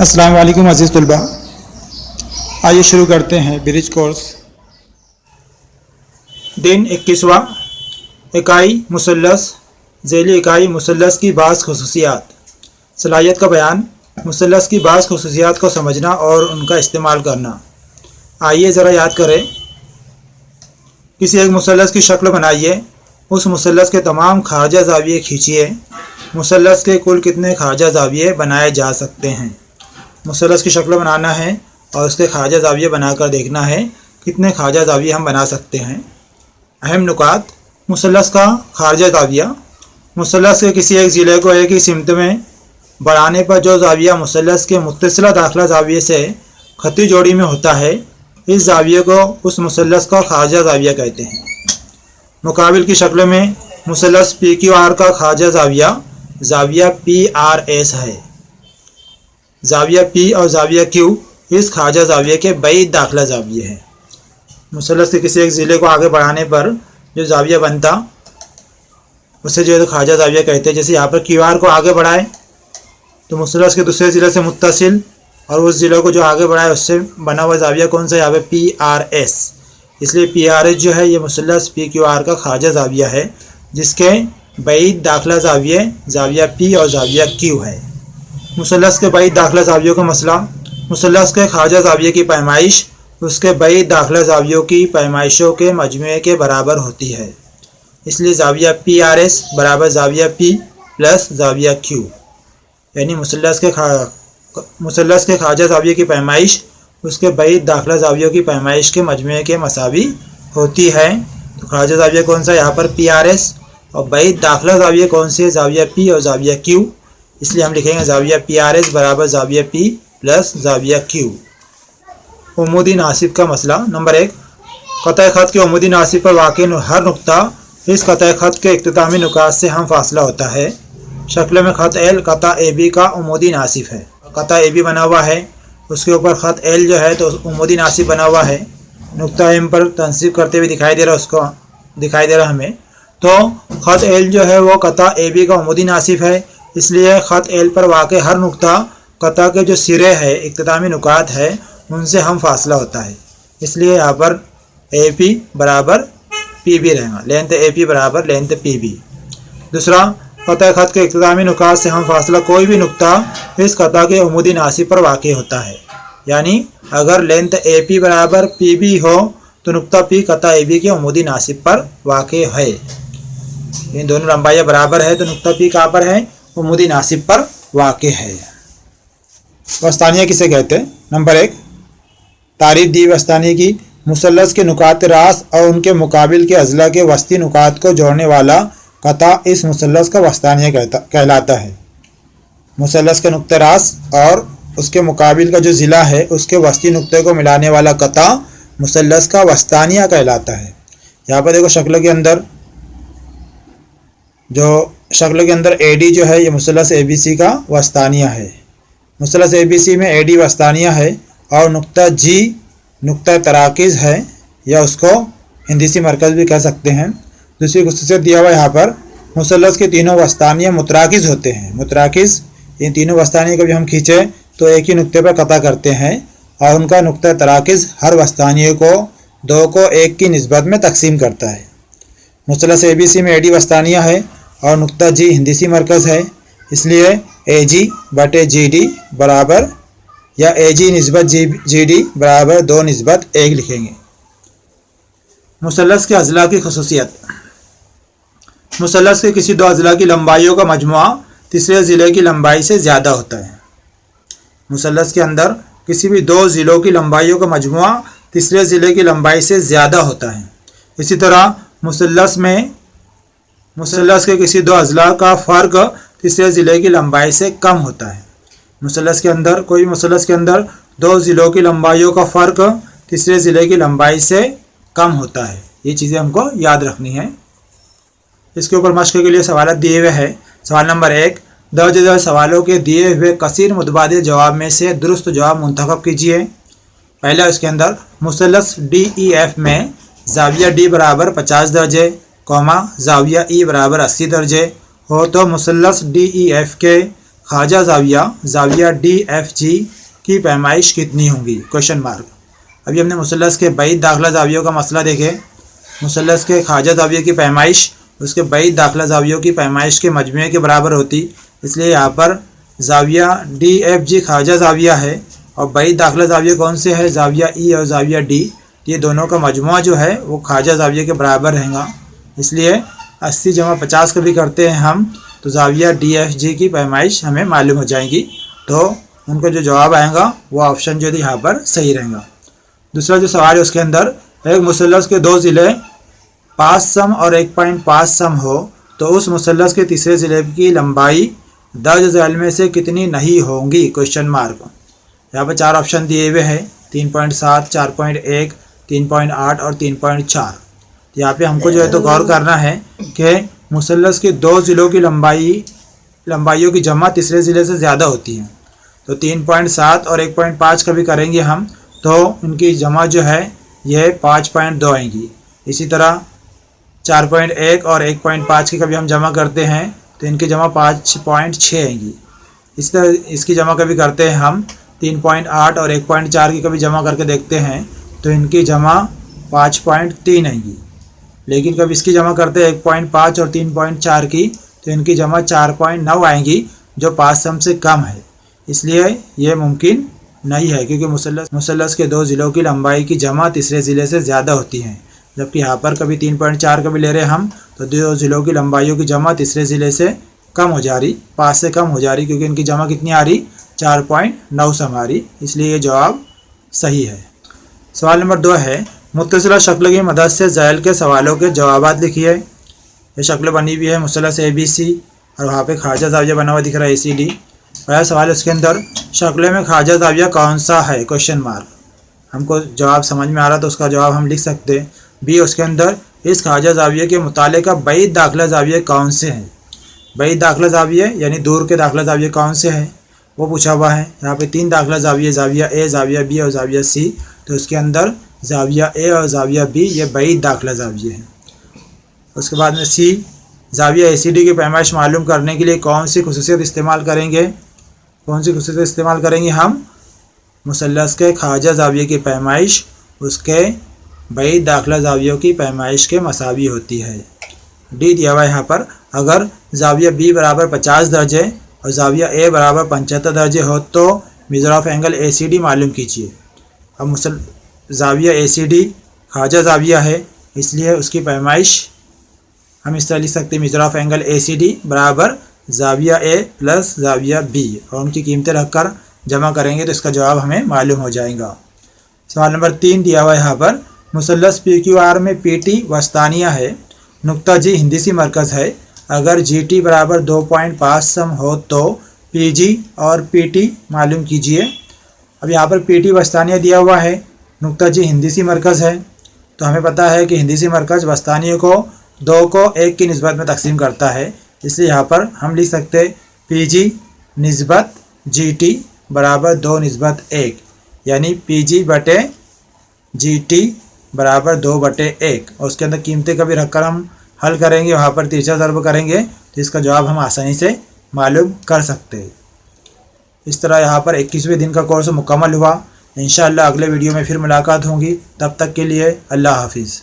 अस्सलाम वालेकुम अज़ीज़ तलबा, आइए शुरू करते हैं ब्रिज कोर्स। दिन 21वां, इकाई मुसल्लस, ज़ैली इकाई मुसल्लस की बाज़ खुसूसियात। सलाहियत का बयान, मुसल्लस की बाज़ खुसूसियात को समझना और उनका इस्तेमाल करना। आइए ज़रा याद करें। किसी एक मुसल्लस की शक्ल बनाइए, उस मुसल्लस के तमाम खारजा ज़ाविये खींचिए। मुसल्लस के कुल कितने खारजा ज़ाविये बनाए जा सकते हैं? मुसल्लस की शक्ल बनाना है और उसके खारजा ज़ाविये बनाकर देखना है कितने खारजा ज़ाविये हम बना सकते हैं। अहम नुकात: मुसल्लस का खारजा ज़ाविया। मुसल्लस के किसी एक ज़िले को एक ही सिमत में बढ़ाने पर जो ज़ाविया मुसल्लस के मुत्तसिला दाखिला ज़ाविये से खती जोड़ी में होता है, इस ज़ाविये को उस मुसल्लस का खारजा ज़ाविया कहते हैं। मुकाबिल की शक्ल में मुसल्लस PQR का खारजा ज़ाविया PRS है। ज़ाविया P और ज़ाविया Q इस खारजा ज़ाविये के बैद दाखिला ज़ाविये हैं। मुसल्लस के किसी एक ज़िले को आगे बढ़ाने पर जो ज़ाविया बनता उसे जो है खारजा ज़ाविया कहते हैं। जैसे यहाँ पर QR को आगे बढ़ाए तो मुसल्लस के दूसरे ज़िले से मुत्तसिल और उस ज़िले को जो आगे बढ़ाए उससे बना हुआ ज़ाविया कौन सा? यहाँ पे PRS। इसलिए PRS जो है ये मुसल्लस PQR का खारजा ज़ाविया है, जिसके बैद दाखिला ज़ाविया P और ज़ाविया Q है। मुसल्लस के बैद दाखिला ज़ावियों का मसला: मुसल्लस के खारजा ज़ाविये की पैमाइश उसके बैद दाखिला ज़ावियों की पैमाइशों के मजमुए के बराबर होती है। इसलिए ज़ाविया PRS बराबर ज़ाविया P प्लस ज़ाविया Q, यानी मुसल्लस के खारजा ज़ाविये की पैमाइश उसके बैद दाखिला ज़ावियों की पैमाइश के मजमुए के मसावी होती है। तो खारजा ज़ाविया कौन सा? यहाँ पर PRS, और बैद दाखिला ज़ाविये कौन से? ज़ाविया P और ज़ाविया Q। इसलिए हम लिखेंगे ज़ाविया PRS बराबर ज़ाविया P प्लस ज़ाविया Q। उमूदी नासिब का मसला। नंबर 1, क़तए ख़त के उमूदी नासिब पर वाक़ई हर नुक्ता इस क़तए ख़त के इख्तितामी नुकात से हम फासला होता है। शक्ल में ख़त L क़ता AB का उमूदी नासिब है। क़ता AB बना हुआ है, उसके ऊपर ख़त L जो है तो उमूदी नासिब बना हुआ है। नुक्ता M पर तनसीब करते हुए दिखाई दे रहा हमें। तो ख़त L जो है वो क़ता AB का उमूदी नासिब है, इसलिए ख़त L पर वाक़ई हर नुक्ता क़ता के जो सिरे है, इख्तितामी नुकात है, उनसे हम फासला होता है। इसलिए यहाँ पर AP बराबर PB रहेगा, लेंथ AP बराबर लेंथ PB। दूसरा, क़तए ख़त के इख्तितामी नुकात से हम फासला कोई भी नुक्ता इस क़ता के उमूदी नासिब पर वाक़ई होता है। यानी अगर लेंथ AP बराबर PB हो तो नुक्ता P क़ता AB के उमूदी नासिब पर वाक़ई है। इन दोनों लंबाइयाँ बराबर है तो नुक्ता P कहाँ पर है? उमूदी नासिब पर वाक़ई है। वस्तानिया किसे कहते हैं? नंबर 1, तारीफ दी वस्तानी की। मुसल्लस के नुकात रास और उनके मुकाबिल के अज़ला के वस्ती नुकात को जोड़ने वाला क़ता इस मुसल्लस का वस्तानिया कहलाता है। मुसल्लस के नुक्ते रास और उसके मुकाबिल का जो ज़िला है उसके वस्ती नुक्ते को मिलाने वाला क़ता मुसल्लस का वस्तानिया कहलाता है। यहाँ पर देखो शक्ल के अंदर AD जो है ये मुसल्लस ABC का वस्तानिया है। मुसल्लस ABC में AD वस्तानिया है और नुक्ता G नुक्ता तराकीज़ है, या उसको हिंदीसी मरकज़ भी कह सकते हैं। दूसरी खुसूसियत दिया हुआ यहाँ पर, मुसल्लस के तीनों वस्तानिया मुतराकिज़ होते हैं। मुतराकिज़, इन तीनों वस्तानिया को भी हम खींचे तो एक ही नुक्ते पर क़ता करते हैं और उनका नुक्ता तराकीज़ हर वस्तानिया को 2 को 1 की निस्बत में तकसीम करता है। मुसल्लस ABC में AD वस्तानिया है और नुक्ता G हिंदीसी मरकज़ है, इसलिए AG बटे GD बराबर, या AG निस्बत GD बराबर 2 निस्बत 1 लिखेंगे। मुसल्लस के अज़ला की खुसूसियत। मुसल्लस के किसी 2 अज़ला की लंबाइयों का मजमुआ तीसरे ज़िले की लंबाई से ज़्यादा होता है। मुसल्लस के अंदर किसी भी 2 ज़िलों की लंबाइयों का मजमुआ तीसरे ज़िले की लंबाई से ज़्यादा होता है। इसी तरह मुसल्लस के किसी 2 अज़ला का फ़र्क तीसरे ज़िले की लंबाई से कम होता है। कोई मुसल्लस के अंदर 2 ज़िलों की लंबाइयों का फ़र्क तीसरे ज़िले की लंबाई से कम होता है। ये चीज़ें हमको याद रखनी है। इसके ऊपर मश्क के लिए सवाल दिए हुए हैं। सवाल नंबर 1, दर्ज सवालों के दिए हुए कसीर मुतबादिल जवाब में से दुरुस्त जवाब मुंतखब कीजिए। पहला, इसके अंदर मुसल्लस DEF में ज़ाविया D बराबर 50 दर्जे, ज़ाविया E बराबर 80 दर्जे हो तो मुसल्लस DEF के खाजा जाविया DFG की पैमाइश कितनी होगी? Question mark. अभी हमने मुसल्लस के बैद दाखिला जावियों का मसला देखे। मुसल्लस के खाजा जाविया की पैमाइश उसके बैद दाखिला जावियों की पैमाइश के मजमूए के बराबर होती, इसलिए यहाँ पर जाविया DFG खाजा जाविया है और बैद दाखिला जाविया कौन से है? जाविया E और जाविया D। ये दोनों का मजमुआ जो है वो खाजा जाविया के बराबर रहेगा, इसलिए 80 जमा 50 कभी करते हैं हम तो जाविया DFG की पैमाइश हमें मालूम हो जाएगी। तो उनको जो जवाब आएगा वो ऑप्शन जो है यहाँ पर सही रहेगा। दूसरा जो सवाल है उसके अंदर एक मुसल्लस के दो ज़िले 5 सम और 1.5 सम हो तो उस मुसल्लस के तीसरे ज़िले की लंबाई दर्ज झैल में से कितनी नहीं होंगी? Question mark. यहाँ पर 4 ऑप्शन दिए हुए हैं, 3.7, 4.1, 3.8 और 3.4। यहाँ पे हमको जो है तो गौर करना है कि मुसल्लस के दो ज़िलों की लंबाइयों की जमा तीसरे ज़िले से ज़्यादा होती है। तो 3.7 और 1.5 का भी करेंगे हम तो इनकी जमा जो है ये 5.2 आएंगी। इसी तरह 4.1 और 1.5 की कभी हम जमा करते हैं तो इनकी जमा 5.6 आएंगी। इस तरह इसकी जमा कभी करते हैं हम 3.8 और 1.4 की कभी जमा करके देखते हैं तो इनकी जमा 5.3 आएगी। लेकिन कभी इसकी जमा करते हैं 1.5 और 3.4 की तो इनकी जमा 4.9 आएंगी, जो 5 सम से कम है। इसलिए ये मुमकिन नहीं है क्योंकि मुसल्लस के दो ज़िलों की लंबाई की जमा तीसरे ज़िले से ज़्यादा होती है। जबकि यहाँ पर कभी 3.4 कभी ले रहे हम तो दो ज़िलों की लंबाइयों की जमा तीसरे ज़िले से कम हो जा रही, 5 से कम हो जा रही, क्योंकि इनकी जमा कितनी आ रही? 4.9 सम आ रही। इसलिए ये जवाब सही है। सवाल नंबर 2 है मुत्तसिला शक्ल की मदद से ज़ैल के सवालों के जवाबात लिखिए। ये शक्ल बनी हुई है मुसल्लस ABC और वहाँ पे खाजा जाविया बना हुआ दिख रहा है ACD। पहला सवाल है उसके अंदर शक्ल में खाजा जाविया कौन सा है? Question mark. हमको जवाब समझ में आ रहा तो उसका जवाब हम लिख सकते हैं। B उसके अंदर इस खाजा जाविया के मुतालिका बैद दाखिला जाविया कौन से हैं? बैद दाखिला जाविया यानी दूर के दाखिला जाविया कौन से हैं वो पूछा हुआ है। यहाँ पे 3 दाखिला जाविया, जाविया A, जाविया B और जाविया C। तो उसके अंदर जाविया A और जाविया B ये बैद दाखिला जाविया है। उसके बाद में C जाविया ACD की पैमाइश मालूम करने के लिए कौन सी खुसूसियत इस्तेमाल करेंगे? कौन सी खुसूसियत इस्तेमाल करेंगे हम? मुसल्लस के खाजा जाविया की पैमाइश उसके बैद दाखिला जावियों की पैमाइश के मसावी होती है। D दिया हुआ है यहाँ पर अगर जाविया B बराबर 50 दर्जे और जाविया A बराबर 75 दर्जे हो तो मेजर ऑफ एंगल ACD मालूम कीजिए। अब जाविया ACD खाजा जाविया है, इसलिए उसकी पैमाइश हम इस तरह लिख सकते हैं मेजर ऑफ एंगल ACD बराबर जाविया A प्लस जाविया B और उनकी कीमतें रखकर जमा करेंगे तो इसका जवाब हमें मालूम हो जाएगा। सवाल नंबर 3 दिया हुआ है यहाँ पर मुसल्लस PQR में PT वस्तानिया है, नुक्ता G हिंदसी मरकज़ है। अगर GT बराबर 2.5 सम हो तो PG और PT मालूम कीजिए। अब यहाँ पर PT वस्तानिया दिया हुआ है, नुक्ता G हिंदसी मरकज़ है। तो हमें पता है कि हिंदसी मरकज़ वस्तानियों को 2 को 1 की निस्बत में तकसीम करता है, इसलिए यहाँ पर हम लिख सकते हैं PG निस्बत GT बराबर 2 निस्बत 1, यानी PG बटे GT बराबर 2/1 और उसके अंदर कीमतें कभी रखकर हम हल करेंगे, वहाँ पर तिरछा ज़र्ब करेंगे तो इसका जवाब हम आसानी से मालूम कर सकते हैं। इस तरह यहाँ पर 21वें दिन का कोर्स मुकम्मल हुआ। इंशाअल्लाह अगले वीडियो में फिर मुलाकात होगी। तब तक के लिए अल्लाह हाफिज़।